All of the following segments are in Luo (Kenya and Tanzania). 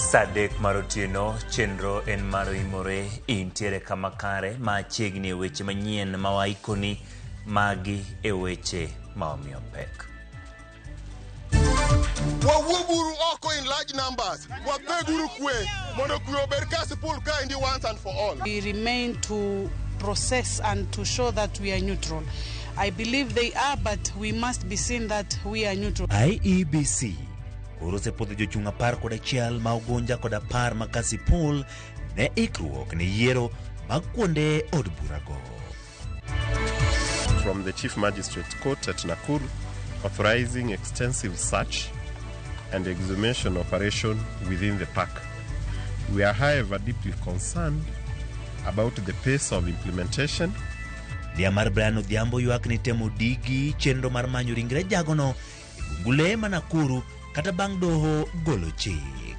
Sadek Marotino, chenro en maro imore, intiere kama kare, machiegni e weche manyien mawaikoni magi e weche maomiyo pek. Wawuoguru oko in large numbers. Wapeguru kwe. Mondo kwe ober ka sipul ka indi once and for all. We remain to process and to show that we are neutral. I believe they are, but we must be seen that we are neutral. IEBC koro osepodho jochung' 11 ma Ugunja kod 10 ma Kasipul ne ikruok ne yiero mag kuonde od burago. From the Chief Magistrate's Court at Nakuru, authorizing extensive search and exhumation operation within the park. We are, however, deeply concerned about the pace of implementation. Lia mar Brian Odhiambo ywak ni temo digi chenro mar manyo ringre jagono e Bungule ma Nakuru kata bang' doho golo chik.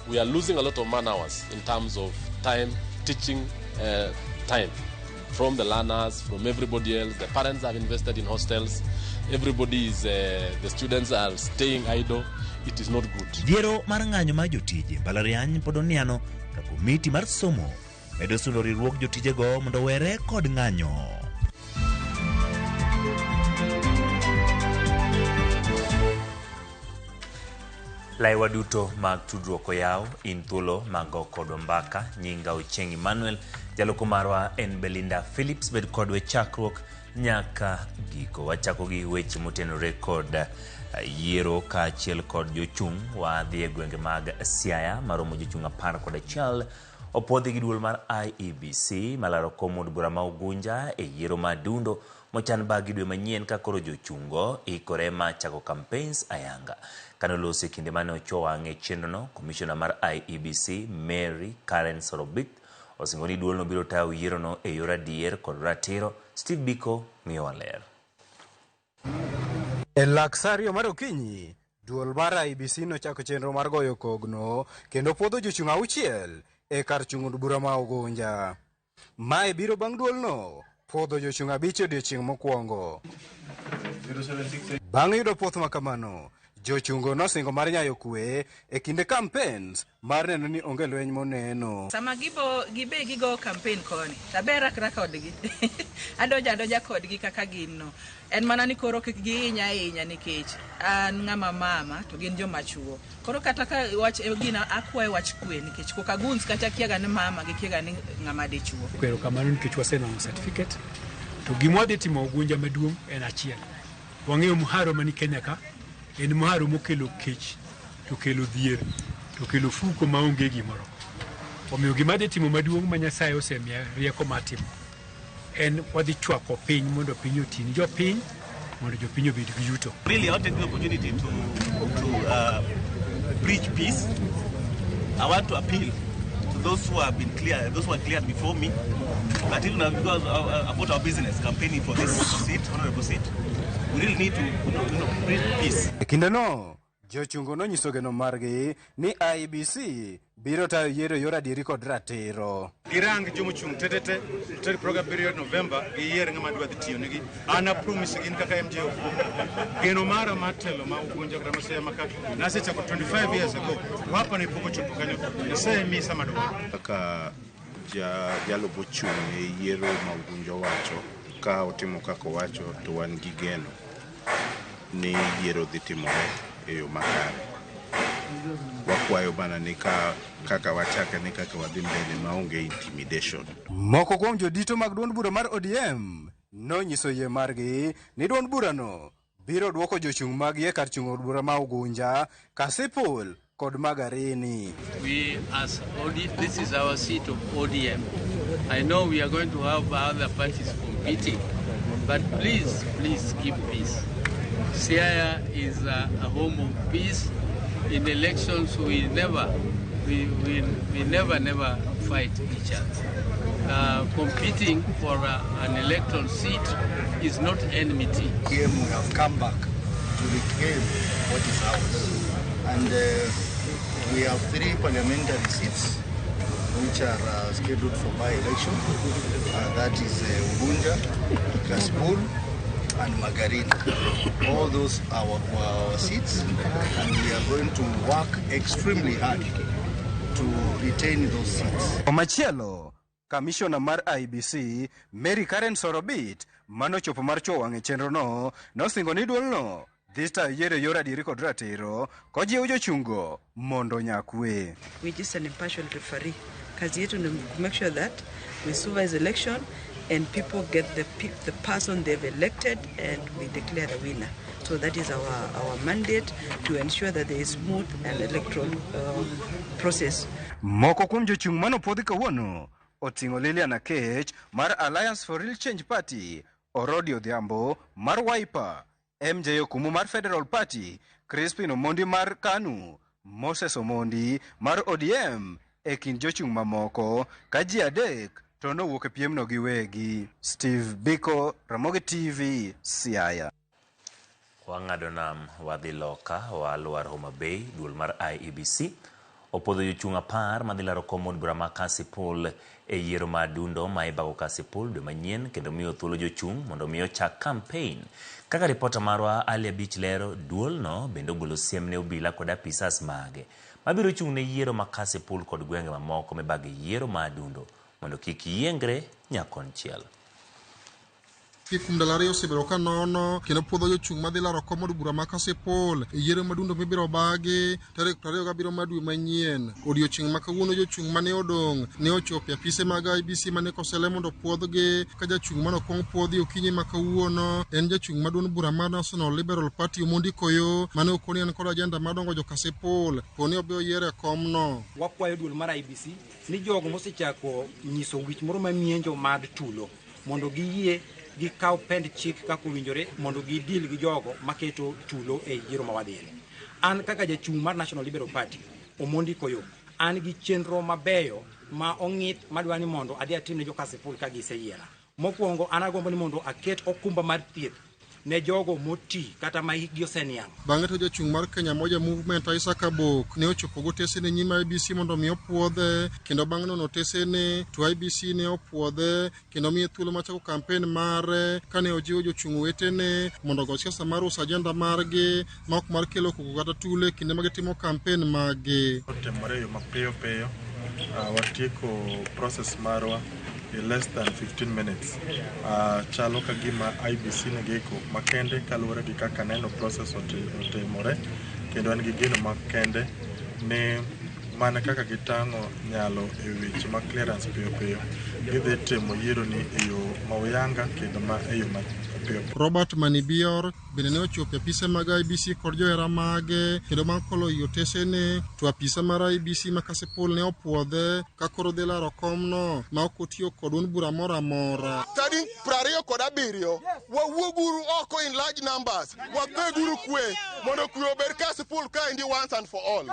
We are losing a lot of man hours in terms of time, teaching time from the learners, from everybody else. The parents have invested in hostels. Everybody is, the students are staying idle. It is not good. Diero mar ng'anyo ma jotije mbalariany pod oniano ka komiti mar somo medo sundo riwruok jotijego mondo were kod ng'anyo. Laiwa duto mag tudruok oyaw, in thuolo mago kod mbaka. Nyinga Ocheng Emmanuel, jaloko marwa en Belinda Phillips, bed kodwe chakruok nyaka giko. Wachako gi weche motenore kod yiero kaachiel kod jochung' wadhi e gwenge mag Siaya maromo jochung' 11 opodhi gi duol mar IEBC malaro kom od bura ma Ugunja e yiero madundo mochan bagi dwe manyien ka koro jochungo ikore ma chako campaigns ayanga. Kanolose kinde mane ocho wang'e chenrono, komishona mar IEBC Mary Karen Sorobit osingoni duol no biro tayo yierono e yor adier kod ratiro. Steve Biko ng'iyo waler. E laksario mar okinyi, duol mar IEBC nochako chenro mar goyo kogno kendo puodho jochung' 6 e kar chung' od bura ma Ugunja. Mae biro bang' duolno puodho jochung' 5 odiechieng' mokwongo. Bang' yudo puoth makamano, jochungo nosingo mar nyayo kwe e kinde campaigns mar neno ni onge lweny moneno. Sama gigo campaign koni, taber rakra kodgi. adoja kodgi kaka ginno. En mana ni koro kik gihinya nikech an ng'ama mama to gin joma chuo. Koro kata ka wach gina akwaye wach kwe nikech koka guns kata kiaga ni mama gi kiaga ni ng'ama dichuo. Kwero kamano nikech waseno certificate. To gimwade timo Ugunja maduong' en achiel. Wang'eyo muharo mani Kenya ka. En muharo mokelo kech, to kelo dhier, to kelo fuko maonge gimoro. Omiyo gimade timo maduong' ma Nyasaye osemiya rieko matimo en wadhi chwako piny mondo piny otini jopiny mondo jopiny obed gi yuto. Really, I want to take the opportunity to preach peace. I want to appeal to those who have been clear, those who are cleared before me, that even because about our business campaigning for this seat, honorable seat, we really need to bring peace. E kinde no, jochungo nonyiso geno margi ni IEBC biro tayo yiero yor adieri kod ratiro. Girang jomochung' tetete tel program period November gi yier ng'ama dwa dhi tiyo nigi. Ana promise gin kaka MJO. Geno mara matelo ma Ugunja kata Masaya maka nase chako 25 years ago. Wapa ni poko chopo kanyo. Nase mi sama do. Kaka jalo bochung' e yiero ma Ugunja wacho ka otimo kako wacho to wan gi geno ni yiero dhi timore e yo makare. Wakwayo bana ni kaka wachaka ni kaka wadhi mbele maonge intimidation. Moko kuom jodito mag duond bura mar ODM nonyiso yie margi ni duond burano biro duoko jochung' mag ye kar chung' od bura ma Ugunja, Kasipul kod Magarini. We as ODM, this is our seat of ODM. I know we are going to have other parties competing, but please keep peace. Siaya is a home of peace. In elections, we never fight each other. Competing for an electoral seat is not enmity. We have come back to reclaim what is ours, and we have 3 parliamentary seats which are scheduled for by-election. That is Ugunja, Kasipul, and Magarini. All those are our seats, and we are are going to work extremely hard to retain those seats. Omachielo, Commissioner mar IBC, Mary Karen Sorobit, manochopo mar chuo wang'e chenro no, nosingo ni duolno this time yiero yor adieri kod ratiro, kojiwo jochungo mondo nyakwe. We're just an impartial referee. Kazi yetu ni make sure that we supervise election and people get the person they've elected and we declare the winner. So that is our mandate to ensure that there is smooth and electoral process. Moko kuom jochung manopodhi kawuono oting'o Lilian Akech mar Alliance for Real Change Party, Orodi Odhiambo mar Wiper, MJ Okumu mar Federal Party, Crispin Omondi mar KANU, Moses Omondi mar ODM, e kind jochung mamoko ka ji adek to nowuok e piemno giwegi. Steve Biko, Ramogi TV, Siaya. Wang'ado nam wadhi loka walwar Homa Bay. Duol mar IEBC opodho jochung 10 madhi laro kom od bura ma Kasipul e yiero madundo ma ibago Kasipul dwe manyien, kendo miyo thuolo jochung mondo miyo chak campaign. Kaka ripota marwa Alia Beach lero, duol no bende ogolo siem ne obila kod apisas mage mabiro chung ne yiero ma Kasipul kod gwenge mamoko mibage yiero madundo mondo kik yiengre nyakonchiel. Kuom ndalo ariyo osebedo ka nono kendo puodho jochung' madhi laro kom od bura ma Kasipul e yiero madundo mibiro bagi tarik 27 dwe manyien. Odiochieng' ma kawuono jochung' mane odong' ne ochopo e apise mag IBC mane kosele mondo puodhgi, ka jachung' mane okwong puodhi okinyi ma kawuono en jachung' maduong' bura mar National Liberal Party Omondi Koyo mane okoni en kod ajenda madongo jo Kasipul poni obi oyiere e komno. Wakwayo duol mar IBC ni jogo mosechako nyiso wich moro mamienjo mag tulo mondo giyie gikaw pend chik kaka owinjore mondo gidil gi jogo maketo tulo e yiero mawadhieni. An kaka jachung' mar National Liberal Party Omondi Koyo, an gi chenro mabeyo ma ong'it madwani mondo adhi atimne jo Kasipul ka giseyiera. Mokwongo an agombo ni mondo aket okumba mar thieth ne jogo moti kata ma hikgi oseniang'. Bang'e to jachung' mar Kenya Moja Movement Isaac Abok ne ochopo gotese ne nyima IBC mondo mi opuodhe, kendo bang' nono tesene to IBC ne opuodhe kendo miye thuolo machako kampen mare kane ojiwo jochung' wetene mondo go siasa mar uso ajenda margi ma ok mar kelo koko kata tule kinde ma gitimo kampen maggi. Otemore yo mapiyo piyo, watieko process marwa in less than 15 minutes. Chalo ka gima IBC ne giko makende kaluwore gi kaka neno process otimore, kendo an gi geno makende ni mana kaka gitang'o nyalo e weche ma clearance piyo piyo gidhi timo yiero ni e yo mauyanga kendo ma e yo mapiyo. Robert Manibior bende ne ochopo e apise mag IBC kod johera mage kendo bang' kolo yo tesene to apisa mar IBC ma Kasipul ne opuodhe ka koro dhi laro komno ma ok otiyo kod duond bura moro amora. Tarik 27 wawuoguru oko in large numbers, wapeguru kwe mondo kwe obed Kasipul kaendi once and for all.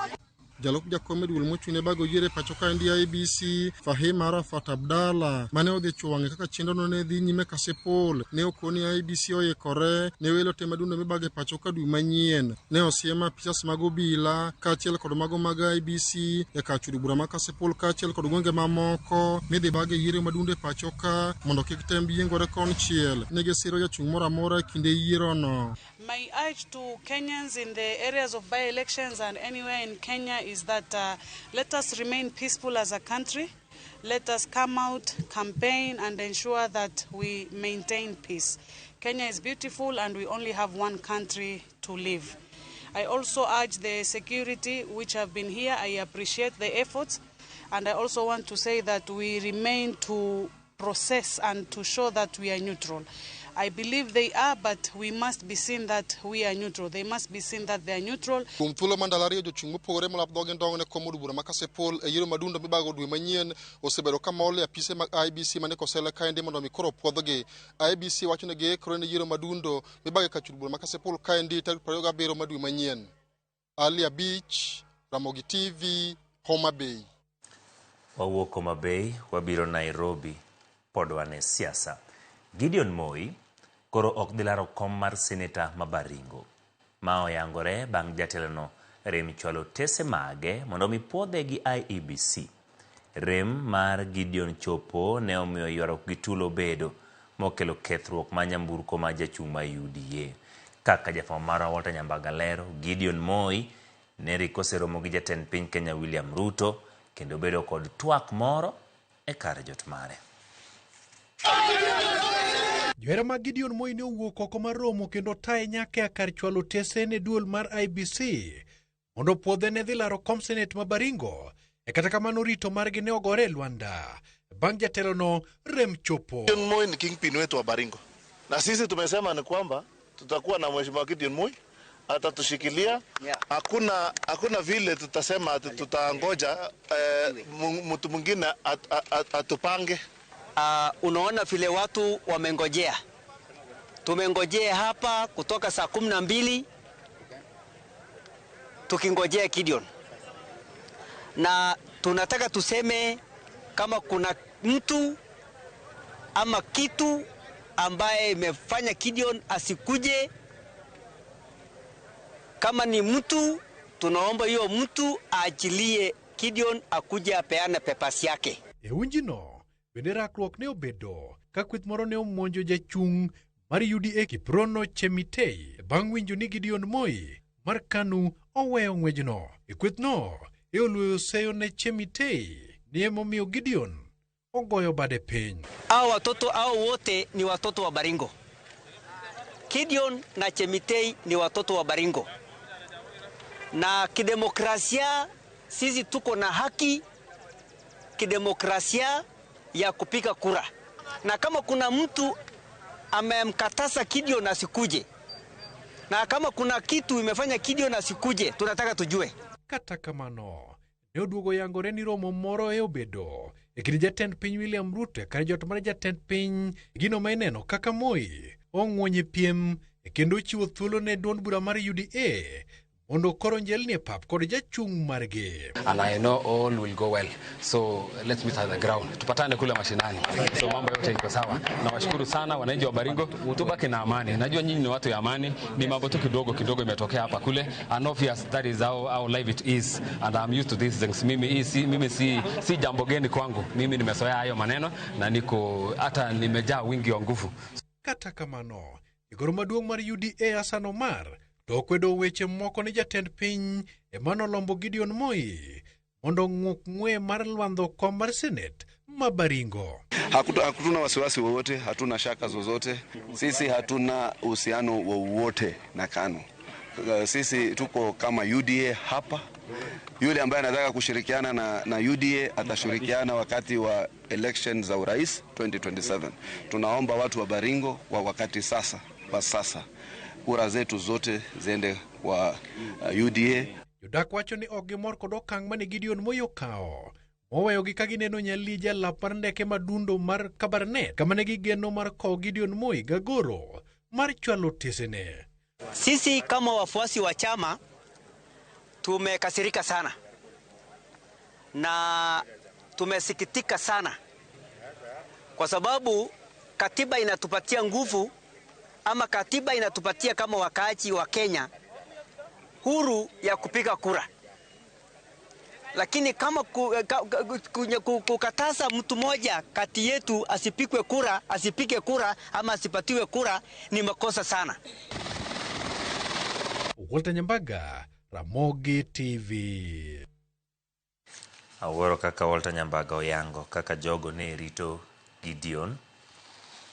Jalok jakom duol mochune bago yiere pacho kaendi IBC Fahim Arafat Abdalla mane odhi chuang'e kaka chenro no ne dhi nyime Kasipul ne okoni IBC oyekore ne welo tema dundo mibage pacho ka dwe manyien. Ne osiema apisas mag obila kaachiel kod mago mag IBC e kachudi bura ma Kasipul kaachiel kod gwenge mamoko midhi bage yiero madundo e pacho ka mondo kik tem yiengore konchiel. Ne gisiro jachung' moro amora e kinde yiero no. My urge to Kenyans in the areas of by-elections and anywhere in Kenya is that let us remain peaceful as a country. Let us come out, campaign, and ensure that we maintain peace. Kenya is beautiful and we only have one country to live. I also urge the security which have been here. I appreciate the efforts, and I also want to say that we remain to process and to show that we are neutral. I believe they are, but we must be seen that we are neutral. They must be seen that they are neutral. Kuom thuolo mandalario jochung' mopogore malap dhoge ndong' ne kom od bura ma Kasipul e yiero madundo mibago dwe manyien osebedo ka mol e apise mag IBC mane kosele kaendi mondo mi koro puodhgi. IBC wacho ni giikore ne yiero madundo mibage kachud bura ma Kasipul kaendi tarik 27 dwe manyien. Alia Beach, Ramogi TV, Homa Bay. Wawuok Homa Bay wabiro Nairobi pod wane siasa. Gideon Moi koro ok dhi laro kom mar seneta ma Baringo ma oyangore bang' jatelono rem chwalo tese mage mondo mi puodhe gi IEBC. Rem mar Gideon chopo ne omiyo ywaruok gi tulo bedo mokelo kethruok ma nyamburko ma jachung' ma UDA. Kaka jafwambo marwa Walter Nyambaga lero, Gideon Moi Neri koseromo gi jatend piny Kenya William Ruto kendo bedo kod twak moro e kar jot mare. Johera mag Gideon Moi ne owuok oko mar romo kendo tae nyaka e kar chwalo tese ne duol mar IBC mondo puodhe ne dhi laro kom Senate ma Baringo. Kata kamano rito margi ne ogore Luanda bang' jatelo no rem chopo. Gideon Moi ni kingpin wetu wa Baringo, na sisi tumesema ni kwamba tutakuwa na mheshimiwa Gideon Moi atatushikilia. Hakuna vile tutasema tutangoja mtu mwingine atupange. Unaona vile watu wamengojea. Tumengojea hapa kutoka saa 12 tukingojea Gideon. Na tunataka tuseme kama kuna mtu ama kitu ambaye imefanya Gideon asikuje. Kama ni mtu, tunaomba hiyo mtu aachilie Gideon akuje apeane papers yake. Eunjino bende rakruok ne obedo ka kweth moro ne omonjo jachung' mar UDA Kiprono Chemitei bang' winjo ni Gideon Moi mar KANU oweyo ng'wejno. Kwethno oluoyo seyo ne Chemitei ni emomiyo Gideon ogoyo bade piny. Watoto wote ni watoto wa Baringo. Gideon na Chemitei ni watoto wa Baringo. Na kidemokrasia sisi tuko na haki kidemokrasia ya kupiga kura. Na kama kuna mtu amemkataza Gideon asikuje, na kama kuna kitu imefanya Gideon asikuje, tunataka tujue. Kata kamano ne oduogo yangore ni romo moro e obedo kind jatend piny William Ruto kar jot mar jatend piny gino ma ineno kaka Moi ong'wonye piem kendo chiwo thuolo ne duond bura mar UDA mondo koro njelni pap kod jachung' margi. And I know all will go well. So let's meet at the ground. Tupatane kule mashinani. So mambo yote iko sawa. Nawashukuru sana wananchi wa Baringo. Tubaki na amani. Najua nyinyi ni watu ya amani. Ni mambo tu kidogo imetokea hapa kule. And obvious that is how life it is. And I'm used to these things. Mimi si jambo geni kwangu. Mimi nimezoea hayo maneno na niko hata nimejaa wingi wa nguvu. Kata kamano, igoro maduong' mar UDA Hassan Omar to kwedo weche moko ni jatend piny Emmanuel Lombo Gideon Moi mondo ng'uk ng'we mar lwandho kom mar Senate ma Baringo. Hatuna wasiwasi wowote, hatuna shaka zozote. Sisi hatuna uhusiano wowote na KANU. Sisi tuko kama UDA hapa. Yule ambaye anataka kushirikiana na UDA atashirikiana wakati wa election za urais 2027. Tunaomba watu wa Baringo kwa wakati sasa kura zetu zote ziende kwa UDA. Jodak wacho ni ok gimor kod okang' mane Gideon Moi okawo moweyogi ka gineno nyalija lap mar ndeke madundo mar Kabarnet kama ne gigeno mar kowo Gideon Moi gagoro mar chwalo tesene. Sisi kama wafuasi wa chama tumekasirika sana na tumesikitika sana kwa sababu katiba inatupatia nguvu ama katiba inatupatia kama wakaaji wa Kenya huru ya kupiga kura. Lakini kama kukataza mtu moja kati yetu asipige kura ama asipatiwe kura ni makosa sana. Walter Nyambaga, Ramogi TV. Awuoro kaka Walter Nyambaga oyango kaka jogo ne rito Gideon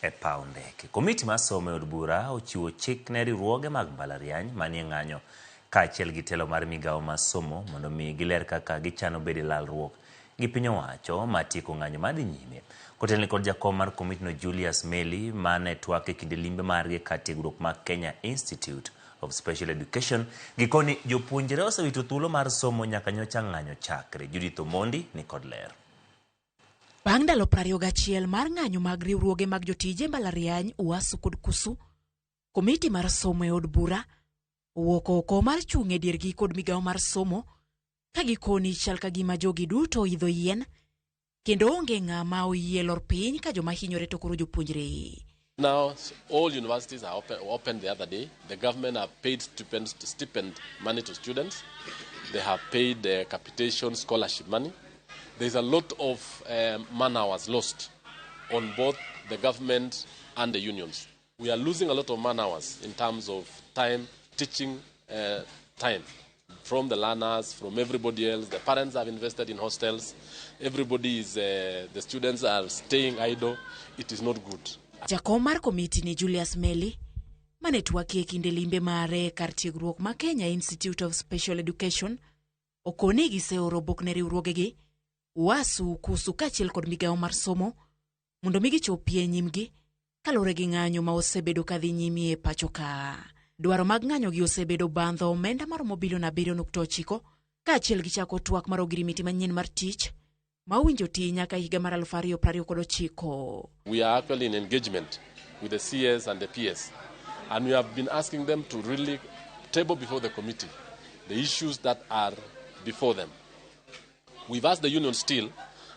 e paw ndeke. Komiti mar somo od bura ochiwo chik ne riwruoge mag mbalariany manie ng'anyo kaachiel gi telo mar migawo mar somo mondo mi giler kaka gichano bedo lalruok gi piny owacho matieko ng'anyo madhi nyime. Kotelni kod jakom mar komitino Julius Meli mane twak e kinde limbe margi ka tiegruok mag Kenya Institute of Special Education gikoni jopuonjre osewito thuolo mar somo nyaka nyocha ng'anyo chakre. Judith Omondi ni kod ler. Bang' ndalo 21 mar ng'anyo mag riwruoge mag jotije mbalariany UASU kod KUSU, komiti mar somo e od bura owuok oko mar chung' e diergi kod migawo mar somo ka gikoni chal ka gima jogi duto oidho yien kendo onge ng'ama oyie lor piny ka joma hinyore to koro jopuonjre. Now, all universities are open the other day. The government have paid stipend money to students. They have paid capitation scholarship money. There's a lot of man hours lost on both the government and the unions. We are losing a lot of man hours in terms of time, teaching time from the learners, from everybody else. The parents have invested in hostels. Everybody is, the students are staying idle. It is not good. Jakom mar komiti ni Julius Meli, mane twaki e kinde limbe mare kar tiegruok ma Kenya Institute of Special Education, okoni giseoro bok ne riwruogegi, UASU, KUSU kaachiel kod migawo mar somo, mondo mi gichopie nyimgi kalore gi ng'anyo ma osebedo kadhi nyime e pacho ka. Dwaro mag ng'anyo gi osebedo bandho omenda maromo bilion 7.9 kaachiel gi chako twak mar ogirimiti manyien mar tich ma owinjo ti nyaka higa mar 2029. We are actually in engagement with the CS and the PS, and we have been asking them to really table before the committee the issues that are before them. We've asked the union still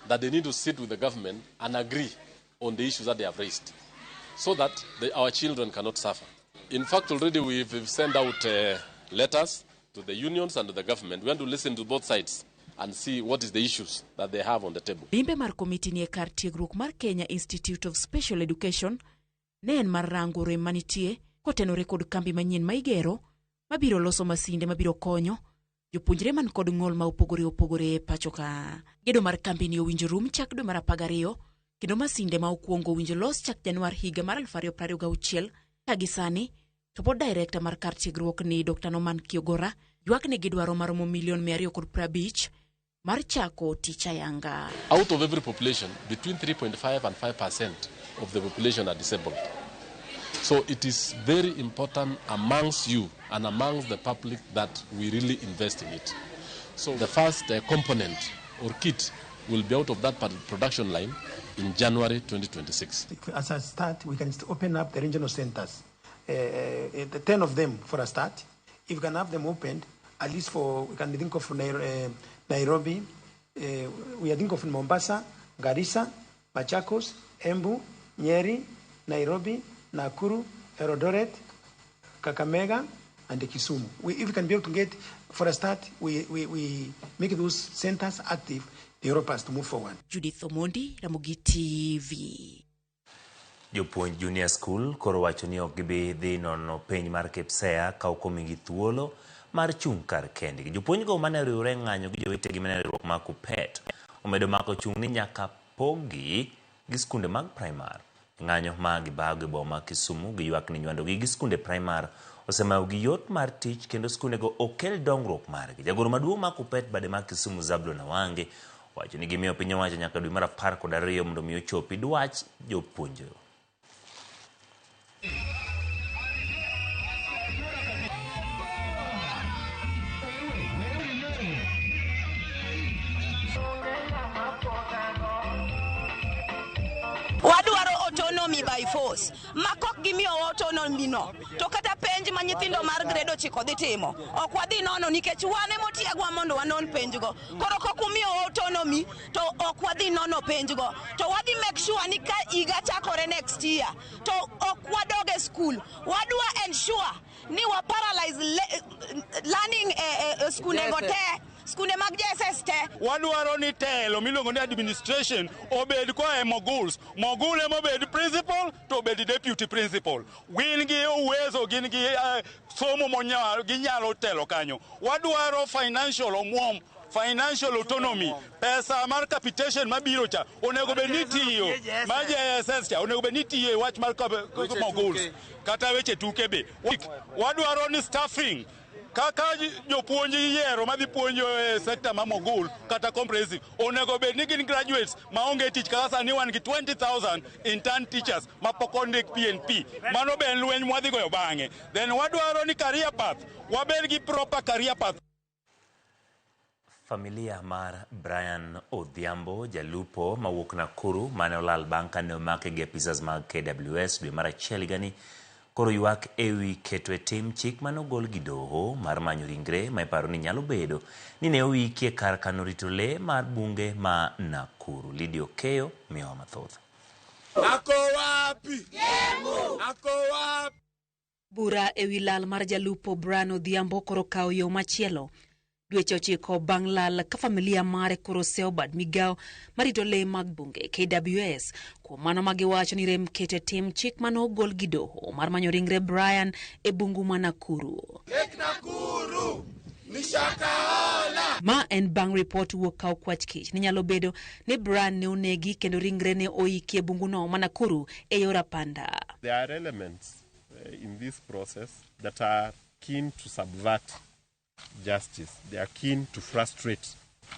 that they need to sit with the government and agree on the issues that they have raised so that our children cannot suffer. In fact, already we've sent out letters to the unions and to the government. We want to listen to both sides and see what is the issues that they have on the table. Limbe mar komiti ni e kar tiegruok mar Kenya Institute of Special Education ne en mar rango rem manitie kotenore kod kambi manyien ma igero mabiro loso masinde mabiro konyo jopuonjre man kod ng'ol ma opogore e pacho ka. Gedo mar kambi ni owinjo rum chak dwe mar 12 kendo masinde ma okwongo owinjo los chak Januar higa mar 2026 ka gisani to pod director mar kar tiegruok ni Dr. Norman Kiogora ywak ni gidwaro maromo milion 250 mar chako tich ayanga. Out of every population, between 3.5 and 5% of the population are disabled. So it is very important amongst you and amongst the public that we really invest in it. So the first component or kit will be out of that production line in January 2026. As a start, we can open up the regional centers, 10 of them for a start. If we can have them opened, at least we can think of Nairobi, we are thinking of Mombasa, Garissa, Machakos, Embu, Nyeri, Nairobi, Nakuru, Eldoret, Kakamega, and Kisumu. If we can be able to get, for a start, we make those centers active, the Europeans to move forward. Judith Omondi, Ramogi TV. Jopuonj Junior School koro wacho ni ok gibi dhi nono penj mar KPSEA ka ok omigi thuolo mar chung' kar kendgi. Jopuonj go mane riwre ng'anyo gi jowetegi mane riwruok mar KUPPET omedo mako chung' ni nyaka pogi gi skunde mag primar. Ng'anyo ma gibago e boma Kisumu gi ywak ni nywando gi skunde primar osemayo gi yot mar tich kendo skunde go okel dongruok margi. Jagoro maduong' mar KUPPET bade mar Kisumu Zablon Awange wacho ni gimiyo piny owacho nyaka dwe mar 12 mondo mi ochopi dwach jopuonjo. Wadwaro autonomy by force. Makok gimiyo autonomy no. To kata penj ma nyithindo mar grade 9 dhi timo. Ok wadhi nono nikech wane motiegwa mondo wanon penjgo. Koro kokumiyo autonomy to ok wadhi nono penjgo. To wadhi make sure ni ka iga chakore next year to ok wadoge school. Wadwa ensure ni wa paralyze learning skunde go te. Skunde mag JSS te. Wadwaro ni telo miluongo ni administration obed koa e moguls. Mogul ema obed principal to obed deputy principal. Gin gi uwezo, gin gi somo monyalo ginyalo telo kanyo. Wadwaro financial omwom, financial autonomy. Pesa mar capitation mabiro cha onego bed ni tiyo. Ma JSS cha onego bed ni tiyo e wach mar moguls. Kata weche tuke be. Wadwaro ni staffing. Kaka jopuonj yiero madhi puonjo e sector ma mogul kata comprehensive onego bed ni gin graduates maonge tich kaka sani wan gi 20,000 intern teachers ma pok ondik PNP. Mano be en lweny mwadhi goyo bang'e. Then wadwaro ni career path, wabed gi proper career path. Familia mar Brian Odhiambo jalupo mawuok Nakuru mane olal bang' kane omake gi apisas mag KWS dwe mar 1 gani koro ywak ewi keto e tim chik mane ogol gi doho mar manyo ringre ma iparo ni nyalo bedo ni ne owikie kar kano rito le mar bunge ma Nakuru. Lydia Okeyo miyowa mathoth. Ako wapi? Yemu! Ako wapi? Bura ewi lal mar jalupo Brian Odhiambo koro kawo yo machielo. Dweche 9 bang' lal ka familia mare koro seo bad migawo marito le mag bunge KWS kuom mano ma giwacho ni rem kete tim chik mano ogol gi doho mar manyo ringre Brian e bungu ma Nakuru. Ma en bang report wuok ka okwach kich ni nyalo bedo ni Brian ne onegi kendo ringre ne oiki e bungu no Nakuru e yor apanda. There are elements in this process that are keen to subvert justice. They are keen to frustrate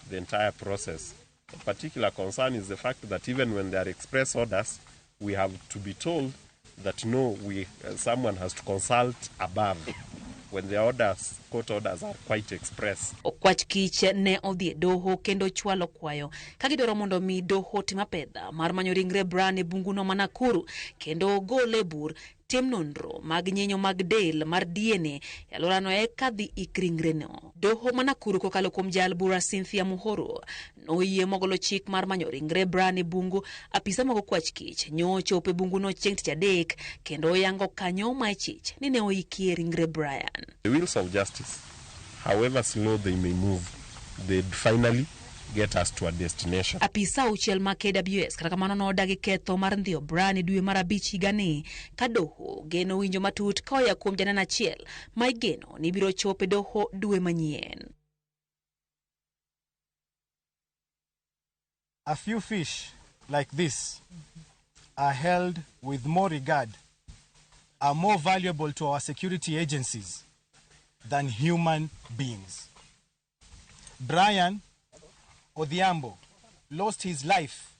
the entire process. A particular concern is the fact that even when there are express orders, we have to be told that no, someone has to consult above when the orders, court orders, are quite express. Okwach kich ne odhi doho kendo chwalo kwayo kagidwaro mondo mi doho tima pedha mar manyo ringre Brian e bungu no Nakuru kendo gole bur tim nonro mag nyenyo mag del mar DNA e alworano eka dhi ikringre no. Doho Nakuru kokalo kuom jal bura Cynthia Muhoro noyie mogolo chik mar manyo ringre Brian e bungu. Apisa mag okwach kich nyocho pe bungu no chieng' Tich Adek kendo oyango kanyo ma chich ni ne oikie ringre Brian. The wheels of justice, however slow they may move, they'd finally get us to a destination. Apisa uchiel ma KWS kata kamano no odagi ketho mar ndhiyo Brian e dwe mar abich higani ka doho geno winjo matut ka oya kuom janena achiel ma igeno ni biro chope doho dwe manyien. A few fish like this are held with more regard, are more valuable to our security agencies than human beings. Brian Odhiambo lost his life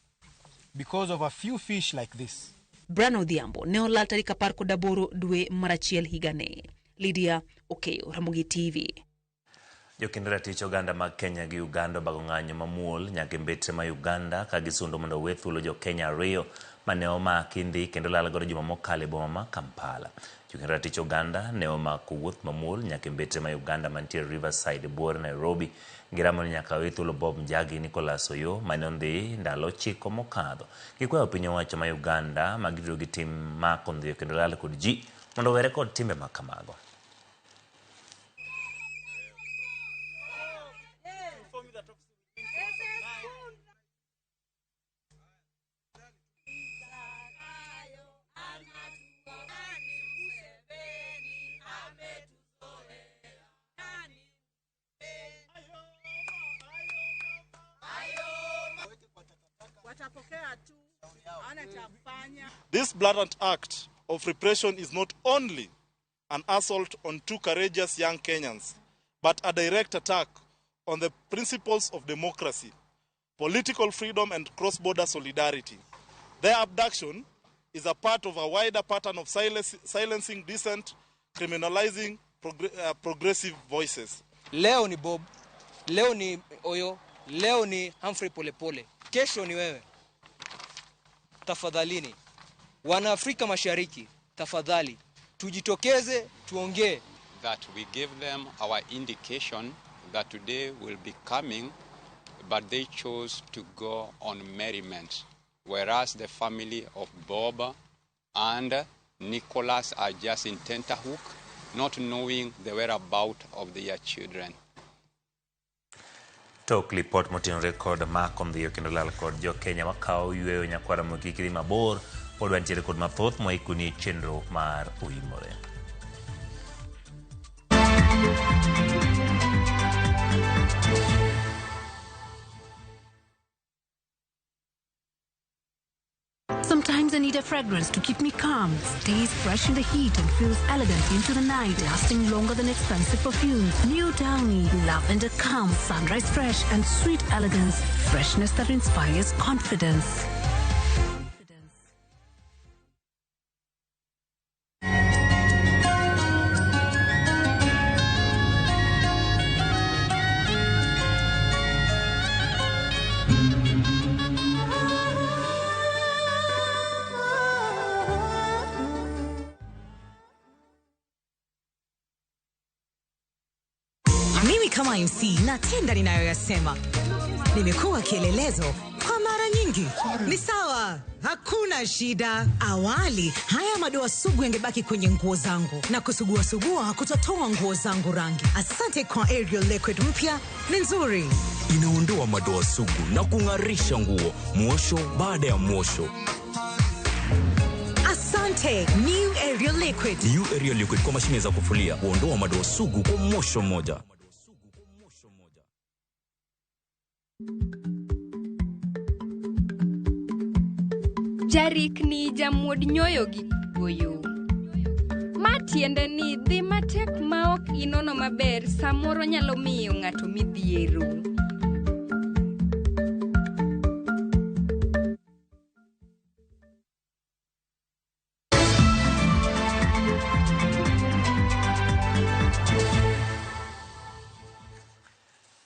because of a few fish like this. Brian Odhiambo ne olal tarik 18 dwe mar achiel higani. Lydia Okeyo, Ramogi TV. Jokendo ratich oganda mag Kenya gi Uganda bago ng'anyo mamuol nyaka mbetre ma Uganda ka gisundo mondo we thuolo jo Kenya ariyo mane omaki ndhi kendo lal godo juma mokalo e boma ma Kampala. Jokendo ratich oganda ne omako wuoth mamuol nyaka mbetre ma Uganda mantiere Riverside bor Nairobi ngiramo nyaka we thuolo Bob Njagi Nicholas Oyo mane ondhi ndalo 9 mokadho. Gikwayo piny owacho ma Uganda magidro gi tim mako ndhiyo kendo lal kod ji mondo were kod timbe makamago. This blatant act of repression is not only an assault on two courageous young Kenyans, but a direct attack on the principles of democracy, political freedom, and cross-border solidarity. Their abduction is a part of a wider pattern of silencing dissent, criminalizing progressive voices. Leo ni Bob, leo ni Oyo, leo ni Humphrey Polepole, kesho ni wewe. Tafadhalini, wana Afrika Mashariki, tafadhali, tujitokeze, tuongee. That we give them our indication that today will be coming, but they chose to go on merriment, whereas the family of Bob and Nicholas are just in tenterhook, not knowing the whereabouts of their children. Tok report motin record mako ndhiyo kendo lal kod jo Kenya makao yueyo nyakwara mokikiri mabor pod wantiere kod mathoth moikuni chenro mar Uimore. Sometimes I need a fragrance to keep me calm, stays fresh in the heat and feels elegant into the night, lasting longer than expensive perfumes. New Downy, lavender calm, sunrise fresh and sweet elegance, freshness that inspires confidence. Kama MC natenda ninayoyasema. Nimekuwa kielelezo kwa mara nyingi. Ni sawa, hakuna shida. Awali haya madoa sugu yangebaki kwenye nguo zangu na kusugua kutotoa nguo zangu rangi. Asante kwa Ariel Liquid mpya, ni nzuri. Inaondoa madoa sugu na kung'arisha nguo mwosho baada ya mwosho. Asante, New Ariel Liquid. New Ariel Liquid kwa mashine za kufulia huondoa madoa sugu kwa mwosho mmoja. Jarik ni jamuod nyoyo gi goyo. Matiende ni dhi matek ma ok inono maber samoro nyalo miyo ng'ato midhiero.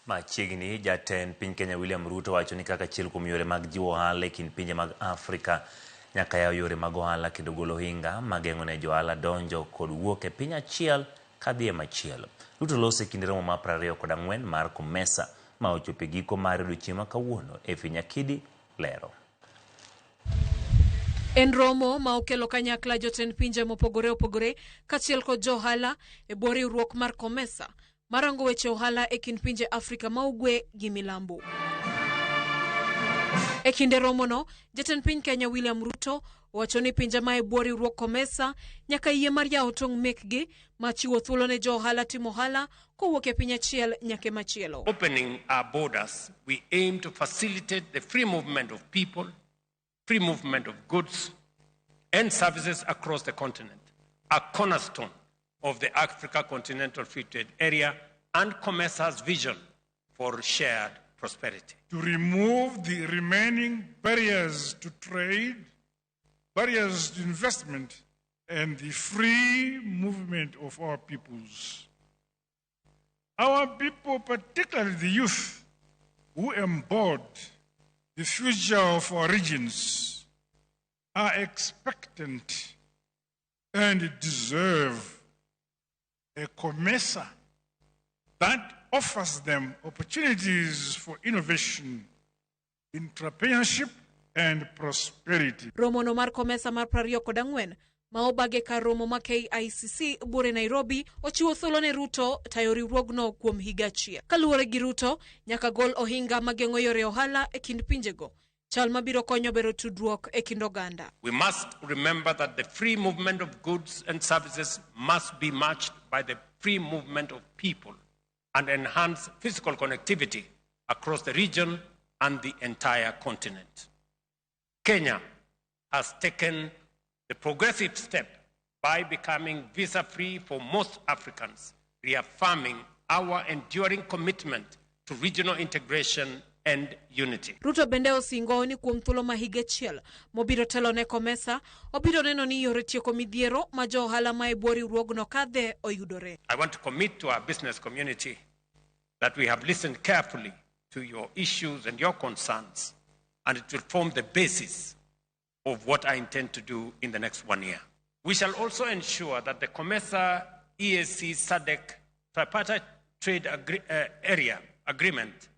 Machiegni jatend piny Kenya William Ruto wacho ni kaka achiel kuom yore mag jiwo ohala e kind pinje mag Afrika nyaka yaw yore mag ohala kendo golo hinga mageng'o ne johala donjo kod wuok e piny achiel kadhi e machielo. Ruto loso e kinde romo mar 24 mar COMESA ma ochopo e giko mar odiechieng' ma kawuono e Finyakidi lero. En romo ma okelo kanyakla jotend pinje mopogore opogore kachiel kod johala e bwo riwruok mar COMESA marango weche ohala e kind pinje Afrika ma ugwe gi milambo. E kinde romono, jatend piny Kenya William Ruto wacho ni pinje ma e bwo riwruok COMESA nyaka yie mar yawo tong' mekgi machiwo thuolo ne jo ohala timo ohala kowuok e piny achiel nyaka machielo. Opening our borders, we aim to facilitate the free movement of people, free movement of goods and services across the continent, a cornerstone of the Africa Continental Free Trade Area and COMESA's vision for shared prosperity. To remove the remaining barriers to trade, barriers to investment, and the free movement of our peoples. Our people, particularly the youth, who embody the future of our regions, are expectant and deserve a COMESA that offers them opportunities for innovation, entrepreneurship, and prosperity. Romo no mar COMESA mar 24 ma obage kar romo ma KICC bure Nairobi ochiwo thuolo ne Ruto tayo riwruogno kuom higa achiel. Kaluwore gi Ruto, nyaka gol ohinga mageng'o yore ohala e kind pinjego. Chal mabiro konyo bero tudruok e kind oganda. We must remember that the free movement of goods and services must be matched by the free movement of people and enhance physical connectivity across the region and the entire continent. Kenya has taken the progressive step by becoming visa-free for most Africans, reaffirming our enduring commitment to regional integration and unity. Ruto bende osingo ni kuom thuolo ma higa achiel mobiro telo ne COMESA obiro neno ni yore tieko midhiero ma jo ohala ma e bwo riwruogno kadhe oyudore. I want to commit to our business community that we have listened carefully to your issues and your concerns, and it will form the basis of what I intend to do in the next 1 year. We shall also ensure that the COMESA EAC SADC tripartite trade area agreement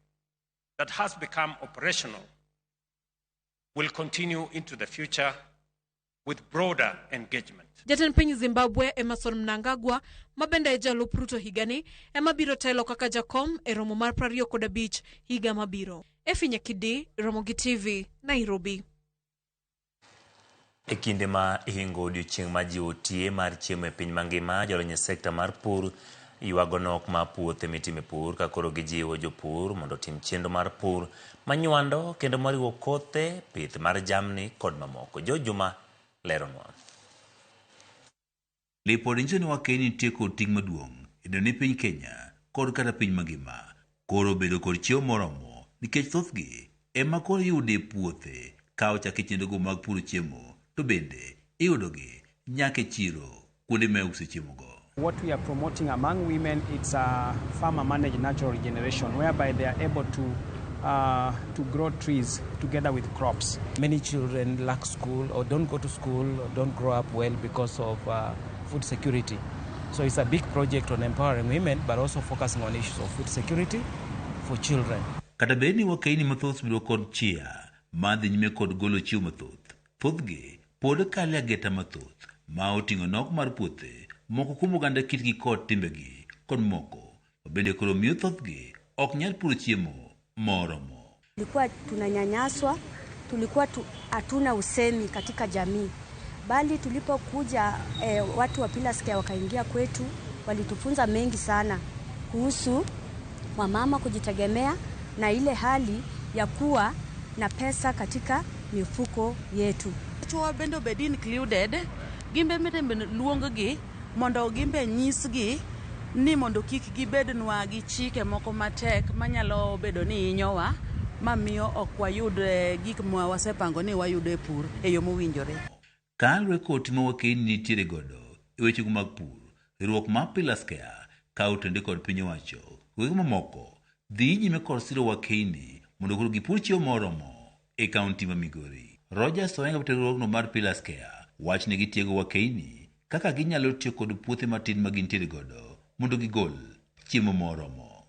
that has become operational will continue into the future with broader engagement. Jatend piny Zimbabwe Emerson Mnangagwa mabende e jalup Ruto higani ema biro telo kaka jakom e romo mar 25 higa mabiro. Finyakidi, Ramogi TV, Nairobi. E kinde ma ihingo odiechieng' ma ji otie mar chiemo e piny mangima, jolony e sekta mar pur ywago nok ma puothe mitime pur ka koro gijiwo jopur mondo otim chenro mar pur manywando kendo mariwo kothe, pith mar jamni kod mamoko. Jojuma leronwa. Lipod nyiso ni Wakenya nitie kod ting' maduong' e ne piny Kenya kod kata piny mangima. Koro bedo kod chiemo moromo nikech thothgi ema koro yude puothe ka ochako chenrogo mag puro chiemo to bende iyudogi nyaka e chiro kuonde ma iuse chiemogo. What we are promoting among women, it's a farmer-managed natural regeneration, whereby they are able to grow trees together with crops. Many children lack school or don't go to school or don't grow up well because of food security. So it's a big project on empowering women, but also focusing on issues of food security for children. Kata beni wakaini mathoth bido kod chia, madhi nyime kod golo chiwo mathoth. Thothgi pod kale ageta mathoth, ma oting'o nok mar puothe, moko kuom oganda kitgi kod timbegi, kod moko bende koro miyo thothgi ok nyal puro chiemo moromo. Tulikuwa tunanyanyaswa, tulikuwa hatuna usemi katika jamii, bali tulipokuja watu wa Pillars Care wakaingia kwetu, walitufunza mengi sana kuhusu wamama kujitegemea, na ile hali ya kuwa na pesa katika mifuko yetu. Chwo bende obed included, gimbe mitembe luongogi mondo gimbe nyisgi ni mondo kik gibednwa gi chike moko matek manyalo bedo ni hinyowa mamiyo ok wayud gik ma wasepango ni wayudo e pur e yo mowinjore. Kalre koti ma wakeini nitiere godo e wechego mag pur, riwruok mar Pillars Care kawo tende kod piny owacho wege mamoko dhi nyime kod siro wakeini mondo koro gipur chiemo moromo e kaunti ma Migori. Rogers Oenga, riwruogno mar Pillars Care, wach ne gitiego wakeini kaka ginyalo tiyo kod puothe matin ma gintiere godo mondo gigol chiemo moromo.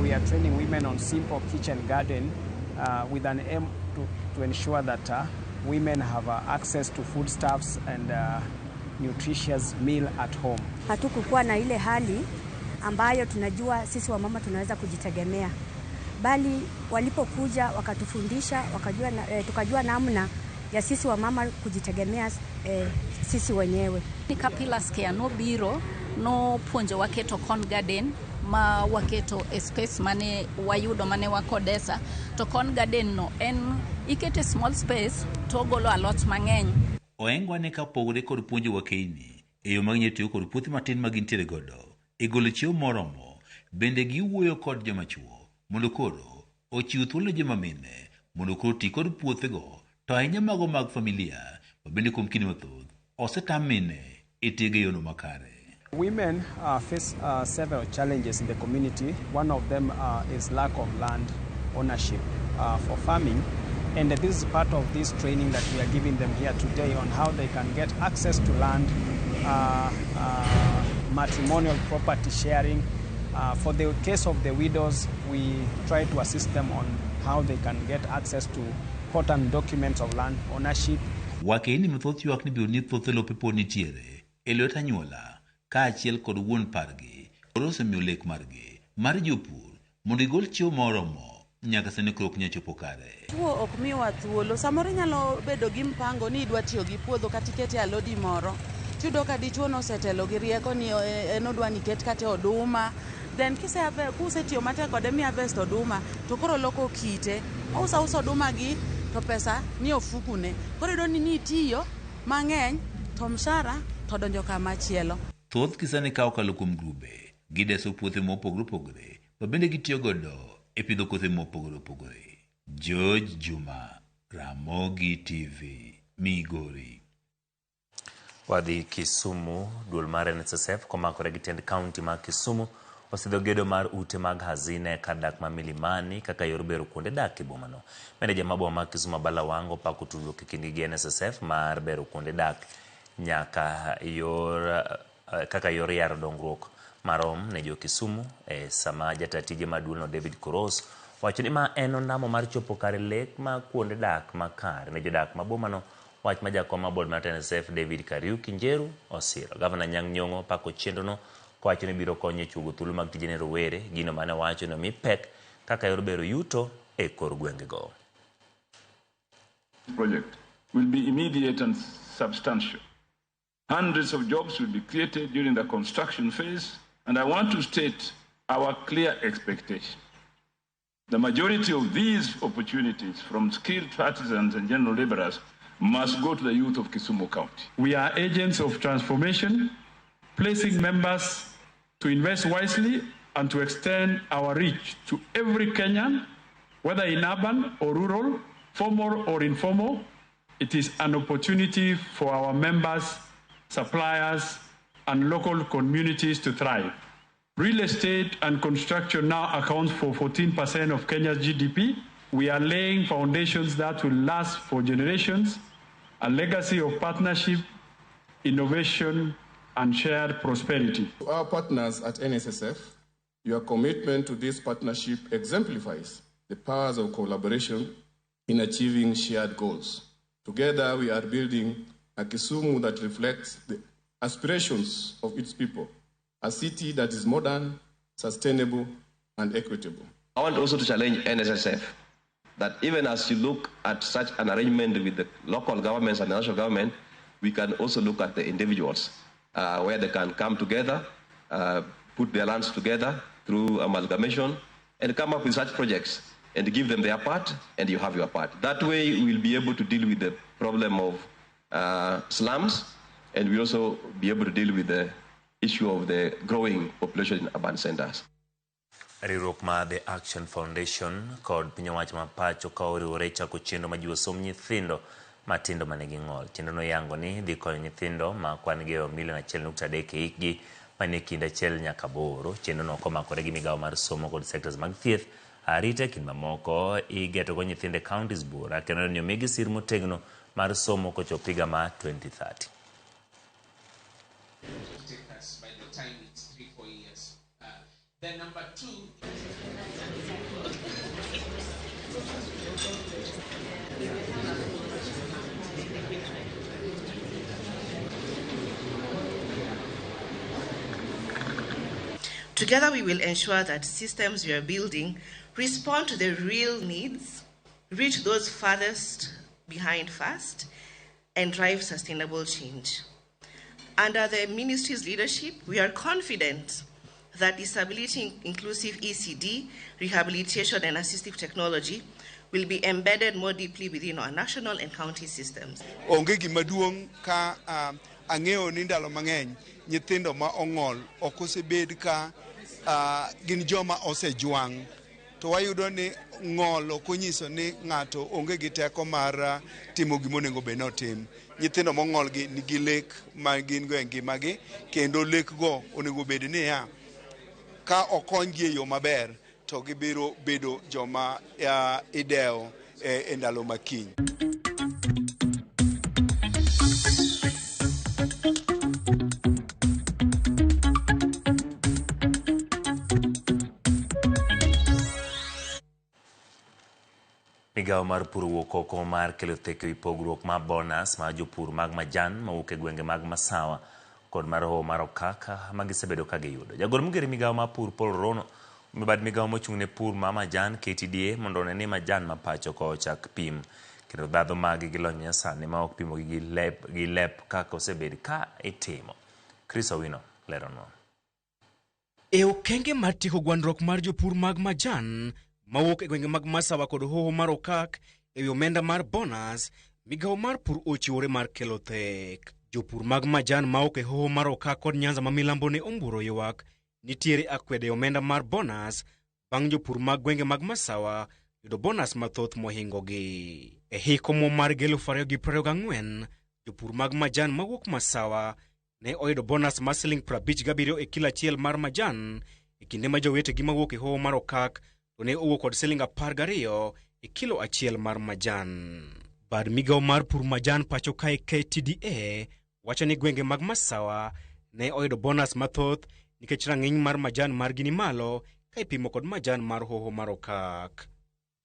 We are training women on simple kitchen garden with an aim to ensure that women have access to foodstuffs and nutritious meal at home. Hatukukuwa na ile hali ambayo tunajua sisi wamama tunaweza kujitegemea, bali walipokuja wakatufundisha, tukajua namna ya sisi wamama kujitegemea sisi wenyewe. Pillars Care no biro no puonjo waketo corn garden ma waketo space mane wayudo mane wakodesa to corn garden no en ikete small space to golo a lot mang'eny. Oenga ne ka pogore kod puonjo wakeini e yo mag tiyo kod puothe matin ma gintiere godo e golo chiemo moromo, bende giwuoyo kod joma chuo mondo koro ochiw thuolo joma mine mondo koro ti kod puothego, to ahinya mago mag familia ma bende kuom kinde mathoth osetam mine e tiego yono makare. Women face several challenges in the community. One of them is lack of land ownership for farming. And this is part of this training that we are giving them here today on how they can get access to land, matrimonial property sharing. For the case of the widows, we try to assist them on how they can get access to important documents of land ownership. Wakeini mathoth ywak ni biro ni thoth lope pod nitiere e lwet anyuola kaachiel kod wuon pargi koro osemiyo lek margi mar jopur mondo igol chiemo moromo nyaka sani koro ok nyal chopo kare. Tuo ok miwa thuolo, samoro nyalo bedo gi mpango ni idwa tiyo gi puodho kata ikete alodi moro, tiyudo ka dichuo nosetelo gi rieko ni en odwa ni ket kate oduma, then kusetiyo matek kode mi harvest oduma to koro loko kite, ouso oduma gi to pesa ni ofukune, koro yudo ni itiyo mang'eny to mshahara to donjo kama chielo. Thoth kisani kawo kalo kuom grube gideso puothe mopogore opogore ma bende gitiyo godo e pidho kothe mopogore opogore. George Juma, Ramogi TV, Migori. Wadhi Kisumu, duol mar NSSF komakore gi tend kaunti ma Kisumu osidho gedo mar ute mag hazine kar dak ma Milimani kaka yor bero kuonde dak e bomano. Meneja maboma ma Kisumu Bala Wango pako tudruok e kindgi gi NSSF mar bero kuonde dak nyaka kaka yor yaro dongruok marom ne jo Kisumu sama jatatije maduolno David Koros wacho ni ma en ondamo mar chopo kare lek ma kuonde dak makare ne jodak mabomano. Wach ma jakom mabor mar NSSF David Kariuki Njeru osiro. Gavana Nyang' Nyong'o pako chenrono kowacho ni biro konyo chugo thuolo mag tije ne rowere, gino mane wacho no mi pek kaka yor bero yuto e kor gwengego. Project will be immediate and substantial. Hundreds of jobs will be created during the construction phase, and I want to state our clear expectation. The majority of these opportunities from skilled artisans and general laborers must go to the youth of Kisumu County. We are agents of transformation, placing members to invest wisely and to extend our reach to every Kenyan, whether in urban or rural, formal or informal. It is an opportunity for our members, suppliers, and local communities to thrive. Real estate and construction now accounts for 14% of Kenya's GDP. We are laying foundations that will last for generations, a legacy of partnership, innovation, and shared prosperity. To our partners at NSSF, your commitment to this partnership exemplifies the powers of collaboration in achieving shared goals. Together, we are building a Kisumu that reflects the aspirations of its people, a city that is modern, sustainable, and equitable. I want also to challenge NSSF that even as you look at such an arrangement with the local governments and the national government, we can also look at the individuals where they can come together, put their lands together through amalgamation, and come up with such projects and give them their part, and you have your part. That way, we'll be able to deal with the problem of slums, and we'll also be able to deal with the issue of the growing population in urban centers. Riwruok ma The Action Foundation kod piny owacho ma pacho ka oriwore chako chenro ma jiwo som nyithindo matindo manigi ng'ol. Chenro no yango ni dhi konyo nyithindo ma kwan gi 1.3 e hikgi manie kind 1 nyaka 8. Chenro no komakore gi migawo mar somo kod sectors mag thieth, arita kod mamoko igeto go nyithinde counties bura kendo ni omigi sir motegno mar somo kochopo higa ma 2030. Then number 2. Together we will ensure that systems we are building respond to the real needs, reach those farthest behind first, and drive sustainable change. Under the ministry's leadership, we are confident that disability inclusive ECD, rehabilitation and assistive technology will be embedded more deeply within our national and county systems. Onge gimaduong ka ang'eyo ni ndalo mang'eny nyithindo ma ong'ol ok osebed ka gin joma osejwang', to wayudo ni ng'ol ok onyiso ni ng'ato onge gi teko mar timo gimonego bed ni otim. Nyithindo mong'ol gi nigi lek ma gin go e ngimagi, kendo lek go onego bed ni ka okonygi e yo maber to gibiro bedo joma idewo e ndalo makiny. Migawo mar pur wuok oko mar kelo thek ewi pogruok ma bonus ma jopur mag majan mawuok e gwenge mag Masawa kod mar Hoho mar Okak magisebedo ka giyudo. Jagoro migere migawo mar pur Paul Rono mibad migawo mochung' ne pur ma majan KTDA mondo one ni majan ma pacho ko ochak pim kendo dhadho magi gi lony nyasani ma ok pimo gi lep kaka osebed ka itimo. Chris Owino lerono. E okenge mar tieko gwandruok mar jopur mag majan mawuok e gwenge mag Masawa kod Hoho mar Okak ewi omenda mar bonus, migawo mar pur ochiwore mar kelo thek. Jopur mag majan maok e Hoho mar Okak kod Nyanza ma milambo ne omburo ywak nitiere akwede omenda mar bonus bang' jopur mag gwenge mag Masawa yudo bonus mathoth mohingogi. E hiko mo mar 2024, jopur mag majan mawuok Masawa ne oyudo bonus mar siling 57 e kilo achiel mar majan, e kinde ma jowetegi mawuok e Hoho mar Okak to ne owuok kod siling 12 e kilo achiel mar majan. Bad migawo mar pur majan pacho kae KTDA wacho ni gwenge mag Masawa ne oyudo bonus mathoth nikech rang'iny mar majan margi ni malo ka ipimo kod majan mar Hoho mar Okak.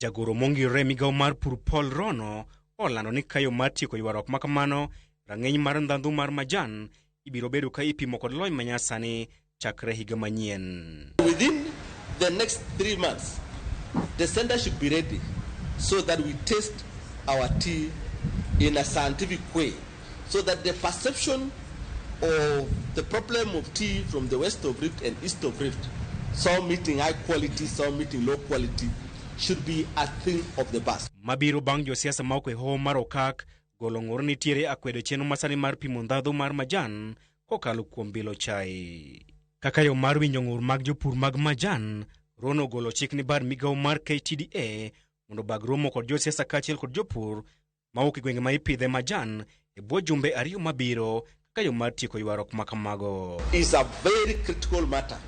Jagoro mongirore migawo mar pur Paul Rono olando ni kayo mar tieko ywaruok ma kamano, rang'iny mar ndhandhu mar majan ibiro bedo ka ipimo kod lony manyasani chakre higa manyien. Within the next 3 months, the center should be ready so that we test our tea in a scientific way, so that the perception of the problem of tea from the west of Rift and east of Rift, some meeting high quality, some meeting low quality, should be a thing of the past. Mabiro bang' josiasa maok e Hoho mar Okak golo ng'ur nitiere akwedo chenro masani mar pimo ndhandhu mar majan kokalo kuom bilo chai. Kaka yo mar winjo ng'ur mag jopur mag majan, Rono golo chik ni bad migawo mar KTDA mondo bag romo kod josiasa kaachiel kod jopur mawuok e gwenge ma ipidhe majan e bwo jumbe 2 mabiro kaka yo mar tieko ywaruok ma kamago. It's a very critical matter,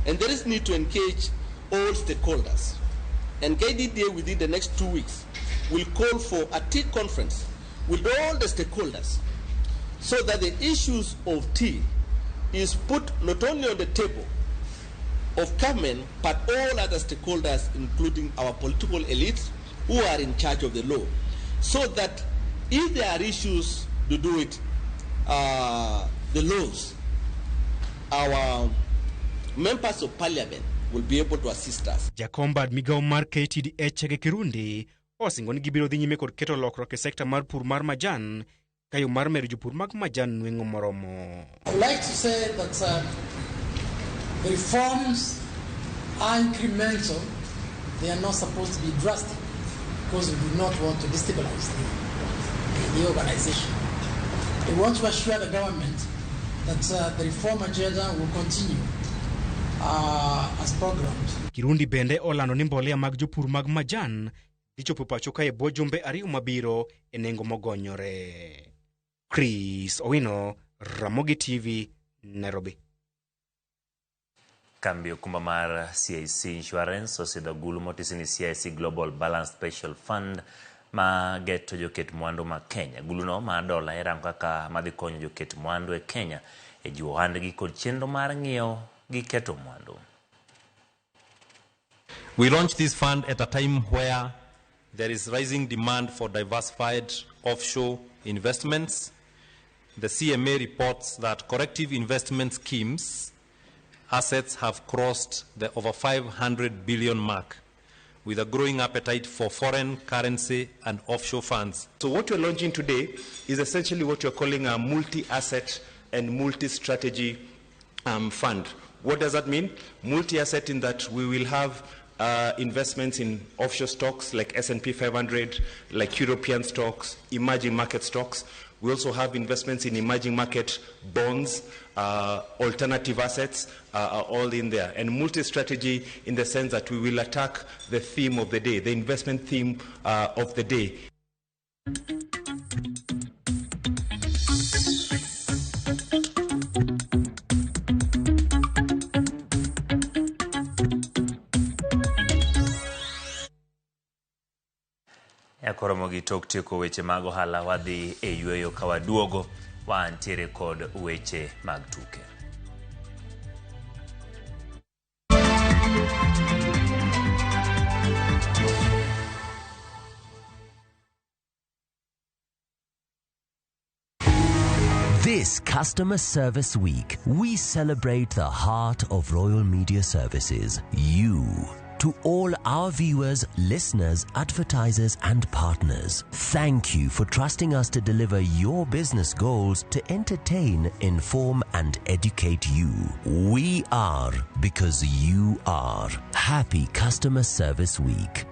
and there is need to engage all stakeholders. And KTDA within the next 2 weeks will call for a tea conference with all the stakeholders so that the issues of tea is put not only on the table of government but all other stakeholders, including our political elites who are in charge of the law, so that if there are issues to do with the laws, our members of parliament will be able to assist us. Jakombad migawo mar KTDA Chege Kirundi osingo ni gibiro dhi nyime kod keto lokruok e sekta mar pur mar majan kayo mar medo jopur mag majan nweng'o moromo. I would like to say that the reforms are incremental they are not supposed to be drastic because we do not want to destabilize the organization. We want to assure the government that the reform agenda will continue as programmed. Kirundi bende olando ni mbolea mag jopur mag majan dhichopo pacho ka e bwo jumbe ariyo mabiro e nengo mogonyore. Chris Owino, Ramogi TV, Nairobi. Kambi okumba mar CIC Insurance osidho gulu motisi ni CIC Global Balance Special Fund ma geto joket mwandu ma Kenya. Guluno ma dola erango kaka madhi konyo joket mwandu e Kenya e jiwo ohandgi kod chenro mar ng'iewo gi keto mwandu. We launched this fund at a time where there is rising demand for diversified offshore investments. The CMA reports that corrective investment schemes assets have crossed the over 500 billion mark, with a growing appetite for foreign currency and offshore funds. So what we're launching today is essentially what we're calling a multi-asset and multi-strategy fund. What does that mean? Multi-asset in that we will have investments in offshore stocks like S&P 500, like European stocks, emerging market stocks. We also have investments in emerging market bonds, alternative assets are all in there. And multi-strategy in the sense that we will attack the theme of the day, the investment theme of the day. Koromo gi tok tieko weche mag ohala wadhi e yueyo ka waduogo wantiere kod weche mag tuke. This Customer Service Week, we celebrate the heart of Royal Media Services, you. To all our viewers, listeners, advertisers, and partners, thank you for trusting us to deliver your business goals to entertain, inform, and educate you. We are because you are. Happy Customer Service Week.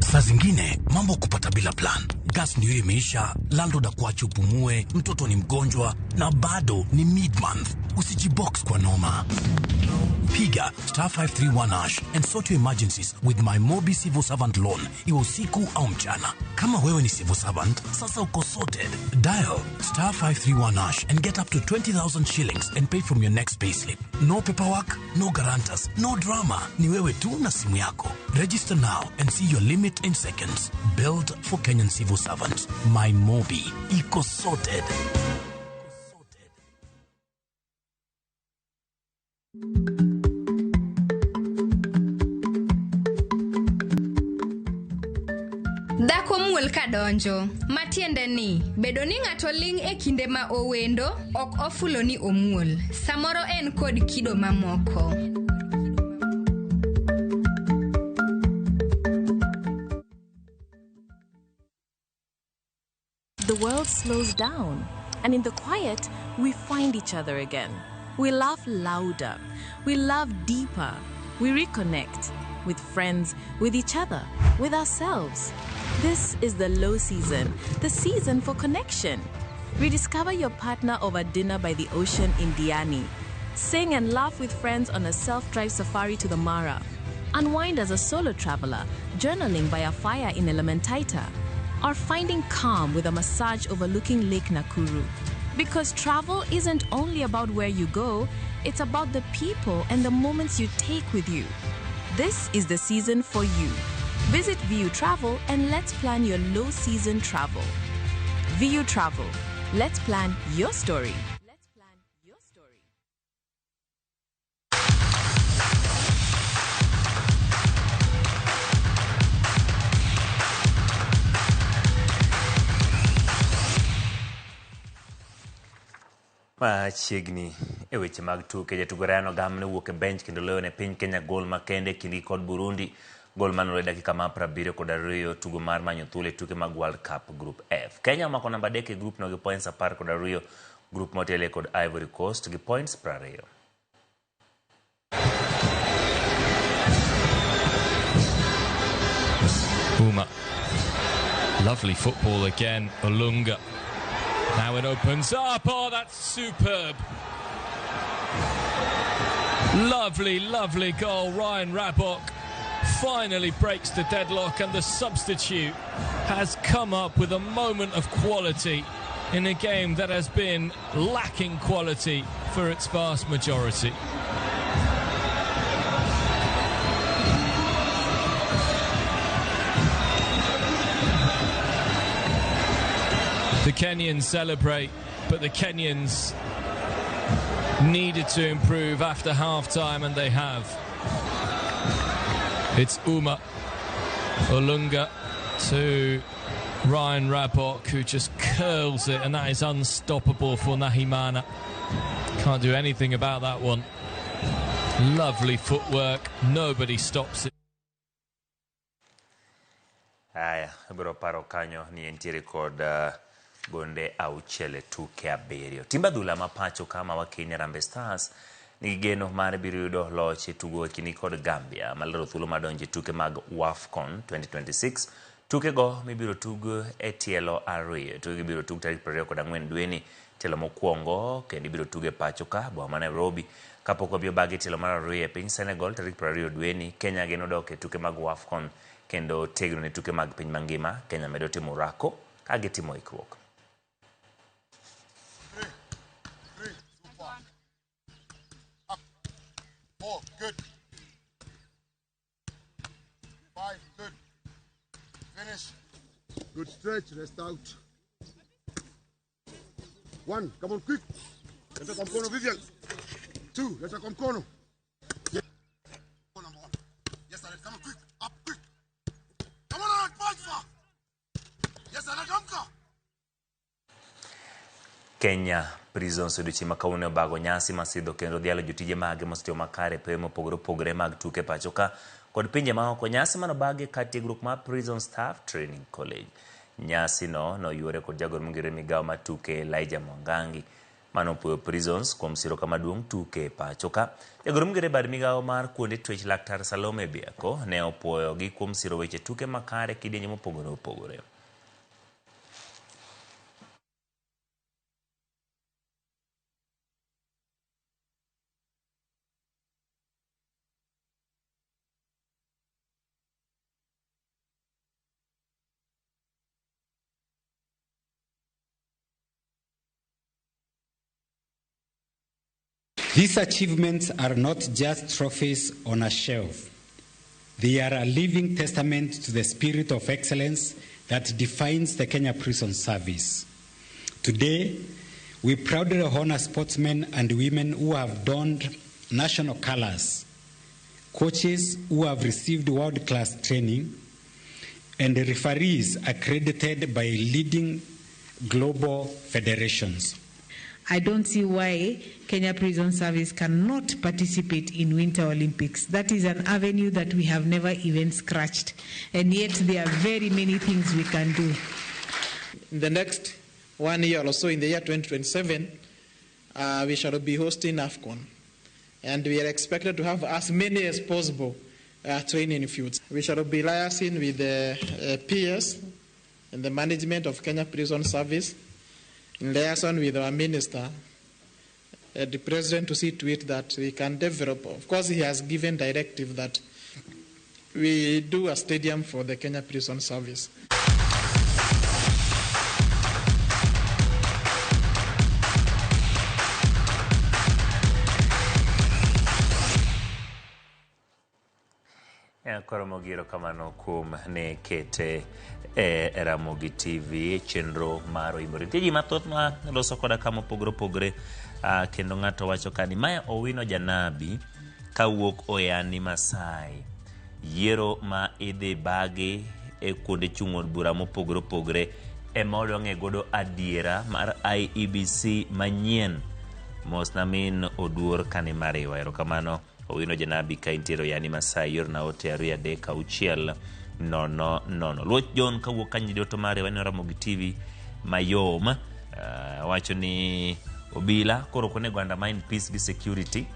Saa zingine mambo kupata bila plan. Gas ndio imeisha, landlord akuache upumue, mtoto ni mgonjwa na bado ni mid-month. Usijibox kwa noma. Piga *531# and sort your emergencies with my Mobi Civil Servant Loan, iwe usiku au mchana. Kama wewe ni civil servant, sasa uko sorted. Dial *531# and get up to 20,000 shillings and pay from your next payslip. No paperwork, no guarantors, no drama. Ni wewe tu na simu yako. Register now and see your limit in seconds. Built for Kenyan civil servants. My Mobi, iko sorted. Dhako muol kadonjo, matiende ni, bedo ni ng'ato ling' e kinde ma owendo, ok ofulo ni omuol. Samoro en kod kido mamoko. The world slows down, and in the quiet, we find each other again. We laugh louder, we love deeper, we reconnect with friends, with each other, with ourselves. This is the low season, the season for connection. Rediscover your partner over dinner by the ocean in Diani. Sing and laugh with friends on a self-drive safari to the Mara. Unwind as a solo traveler, journaling by a fire in Elementaita. Or finding calm with a massage overlooking Lake Nakuru. Because travel isn't only about where you go, it's about the people and the moments you take with you. This is the season for you. Visit VU Travel and let's plan your low season travel. VU Travel. Let's plan your story. Machiegni e weche mag tuke jatugo Ryan Ogam ne wuok e bench kendo loyo ne piny Kenya gol makende kindi kod Burundi. Gol manolo dakika ma 72 tugo mar manyo thuolo e tuke mag World Cup Group F. Kenya omako namba 3 e group no gi points 12 Grup motele kod Ivory Coast gi points 20. Uma. Lovely football again, Olunga. Now it opens up. Oh, that's superb. Lovely, lovely goal. Ryan Rabok finally breaks the deadlock, and the substitute has come up with a moment of quality in a game that has been lacking quality for its vast majority. The Kenyans celebrate, but the Kenyans needed to improve after half-time, and they have. It's Uma Olunga to Ryan Rabok, who just curls it, and that is unstoppable for Nahimana. Can't do anything about that one. Lovely footwork, nobody stops it. Aya, ibiro paro kanyo ni entiere kod gonde auchiele tuke abiriyo. Timba dhula mapacho kama wa Kenya Harambee Stars ni geno mar biro yudo loch e tugo e kini kod Gambia malero thuolo madonje tuke mag WAFCON 2026. Tuke go mibiro tugo e tielo ariyo. Tuke biro tugo tarik 24 dweni, tielo mokwongo kendo ibiro tuge pacho ka boma ma Nairobi. Kapok obiro bagi tielo mar ariyo e piny Senegal tarik 20 dweni. Kenya geno dok e tuke mag WAFCON kendo tegno ne tuke mag piny mangima. Kenya medo timo orako ka gitimo ikruok. Four, good. 5, good. Finish. Good stretch, rest out. 1, come on, quick. Let us come corner, Vivian. 2, let us come corner. Yeah. Number 1. Yes, sir, come on, quick. Up, quick. Come on, Pulsar. Yes, sir, come on. Kenya Prisons odiochieng' makawuono obago nyasi masidho kendo dhialo jotije mage mosetiyo makare pe mopogore opogore mag tuke pacho ka kod pinje maoko. Nyasi manobagi ka tiegruok mar Prison Staff Training College. Nyasi no noyuore kod jagoro mongere migawo mar tuke Elijah Mwangangi manopuoyo Prisons kuom siro kamaduong' tuke pacho ka. Jagoro mongere bad migawo mar kuonde twech Laktar Salome Biako ne opuoyogi kuom siro weche tuke makare kidienje mopogore opogore. These achievements are not just trophies on a shelf. They are a living testament to the spirit of excellence that defines the Kenya Prison Service. Today, we proudly honor sportsmen and women who have donned national colors, coaches who have received world-class training, and referees accredited by leading global federations. I don't see why Kenya Prison Service cannot participate in Winter Olympics. That is an avenue that we have never even scratched. And yet there are very many things we can do. In the next 1 year or so, in the year 2027, we shall be hosting AFCON. And we are expected to have as many as possible training fields. We shall be liaising with the peers and the management of Kenya Prison Service, in liaison with our minister, the president, to see to it that we can develop. Of course, he has given directive that we do a stadium for the Kenya Prison Service. Koromo giro kamano kuom ne kete Ramogi TV chenro maro ibore. Tiji mathoth ma loso koda kama opogore opogore kendo ng'ato wacho kani maya Owino Janabi kawuok Oyani Masai. Yiero ma idhi bagi e kuonde chung' od bura mopogore opogore ema ng'e godo adiera mar IEBC manyien. Mosna min oduor kani mariwa. Erokamano Owino Janabi ka intiero Oyani Masai yorna ote 23690. Luoch John kawuok Kanyidoto mare wani Ramogi TV mayom wacho ni obila koro konego undermine peace gi security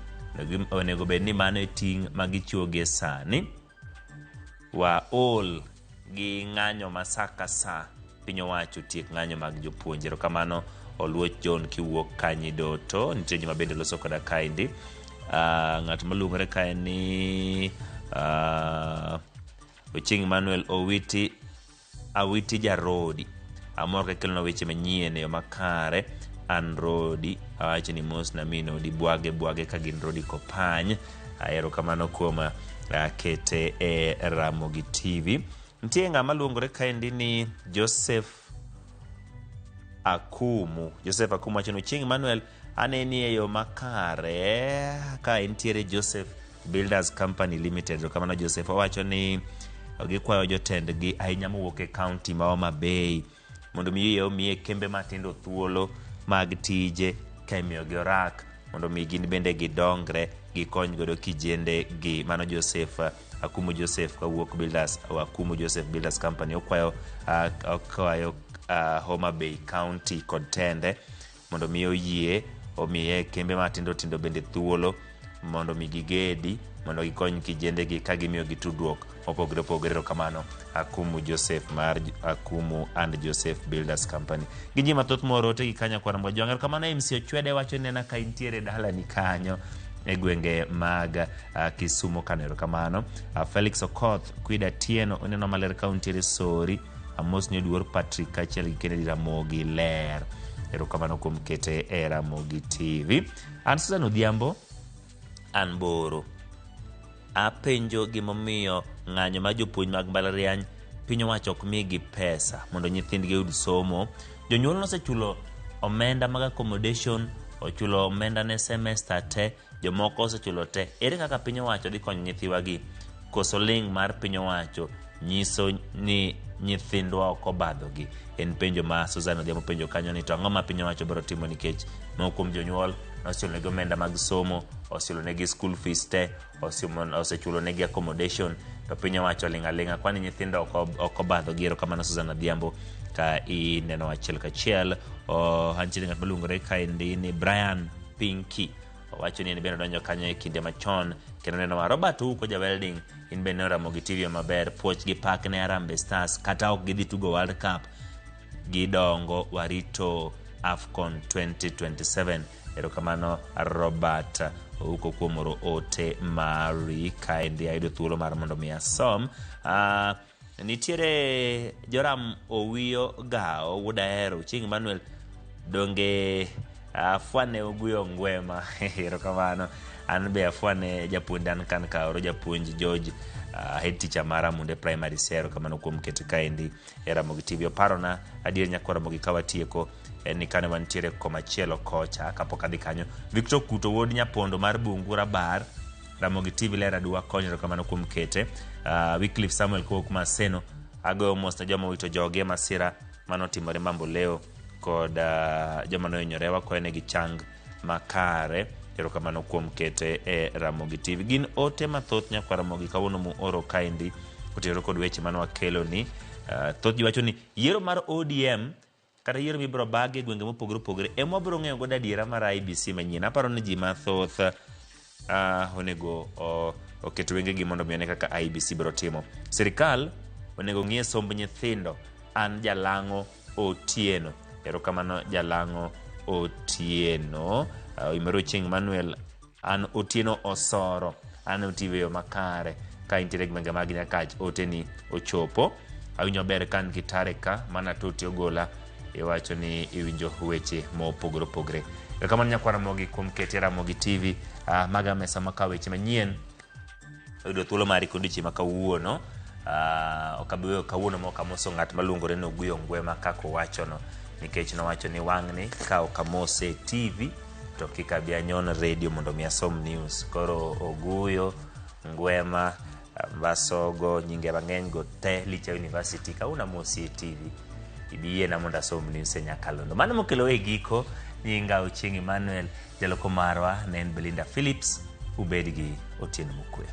onego bed ni mano e ting' magichiwo gi sani wa all gi ng'anyo masaka sa piny owacho tiek ng'anyo mag jopuonjero. Kamano Oluoch John kiwuok Kanyidoto, nitie joma bende loso koda kaendi. Ng'at maluongore kae ni Ochieng Emmanuel Awiti Jarodi. Amor ka kelno weche manyien e yo makare. An Rodi awacho ni mos na mino di bwage ka gin Rodi Kopany. Aero kamano kuom kete e Ramogi TV. Nitie ng'ama luongore kaendi ni Joseph Akumu wacho ni Ochieng Emmanuel aneni e yo makare ka entiere Joseph Builders Company Limited. Kamano Joseph wacho ni gikwayo jotendgi ahinya mowuok e county ma Homa Bay mondo miye kembe matindo thuolo mag tije ka imiyogi orak mondo mi gin bende gidongre gikony godo kijende gi. Mano Joseph Akumu Joseph kawuok Akumu Joseph Builders Company okwayo Homa Bay County kod tende mondo mi omiye kembe matindo tindo bende thuolo mondo mi gigedi mondo gikony kijende gi ka gimiyo gi tudruok opogore. Kamano Akumu Joseph mar Akumu and Joseph Builders Company. Gi ji mathoth morote gi kanya kwara mwa jwanger. Kamano MC Ochwede wacho nena ka intiere dala ni kanyo e gwenge mag Kisumu kanero. Kamano Felix Okoth Kwida Tieno oneno maler kaunti Sori amos ni duor Patrick achiel gi Kennedy Ramogi ler. Ero kamano kuom kete e Ramogi TV. An Susan Odhiambo an Boro. Apenjo gimomiyo ng'anyo ma jopuonj mag mbalariany piny owacho ok migi pesa mondo nyithindgi yud somo. Jonyuol nosechulo omenda mag accommodation, ochulo omenda ne semester te, jomoko osechulo te. Ere kaka piny owacho dhi konyo nyithiwagi? Koso ling mar piny owacho nyiso ni nyithindwa ok obadhogi. En penjo ma Susan Odhiambo penjo kanyo ni to ang'o ma piny owacho biro timo nikech moko kuom jonyuol osechulo negi omenda mag somo, osechulo negi school fees te, osechulo negi accommodation, to piny owacho ling'aling'a kwani nyithindo ok obadhogi. Ero kamano Susan Odhiambo ka ineno achiel kachiel. Antiere ng'at maluongore kaendi ni Brian Pinky owacho ni en bende donjo kanyo e kinde machon kendo neno wa Robert Uko ja welding in bende Ramogi TV maber. Puoch gi pak ne Harambee Stars kata ok gidhi tugo World Cup gidongo warito AFCON 2027. Ero kamano Robert Uko kuom oro ote mari kaendi ayudo thuolo mar mondo mi asom. Nitiere Joram Owiyo Gao Wudaero Ochieng Emmanuel donge afwane Oguyo Ngwema. Ero kamano an be afwane japuonj an kan ka oro japuonj George head teacher mara Munde Primary Sero. Kamano kuom kete kaendi e Ramogi TV. Oparona adier nyakwara Ramogi kawatieko ni kane wantiere komachielo kocha kapok adhi kanyo. Victor Kuto wuod Nyapondo mar Bungura Bar Ramogi TV lera dwa konyro. Kamano kuom kete. Wycliffe Samuel kowuok Maseno agoyo mos na joma wito joge masira manotimore Mambo Leo kod joma nohinyorewa koenegi chang makare. Ero kamano kuom kete e Ramogi TV. Gin ote mathoth nyakwa Ramogi kawuono mu oro kaendi kotero kod weche mano wakelo ni thoth ji wacho ni yiero mar ODM kata yiero mibro bage gwenge mopogore ema biro ng'eyo godo adiera mar IBC manyien. Aparo ni ji mathoth onego oketo wengegi mondo mione kaka IBC biro timo. Sirikal onego ng'ie somb nyithindo. An Jalang'o Otieno. Ero kamano Jalang'o Otieno. Imero Ochieng Emmanuel an Otieno Osoro an otiveyo makare ka intiere gwenge mag Nyakach oteni ochopo. Awinjo ber kan gitare ka mana toti ogola iwacho ni iwinjo weche mopogore. Kamano nyakwara Ramogi kuom kete Ramogi TV maga mesa maka weche manyien oyudo thuolo mari kondichi makawuono. Okabeyo kawuono mokamoso ng'at maluongore no Oguyo Ngwema kako wachono nikech nowacho ni wang'ni ka okamose TV to kika bianyon radio mondo mi asom news. Koro Oguyo Ngwema Mbasogo nyinge mang'eny go te Licha University ka una mosi TV ibiye na mondo asom news e Nyakalondo. Mano mokelo e giko nyinga Ochieng Emmanuel jaloko marwa ne en Belinda Phillips. Ubed gi otieno mokwe.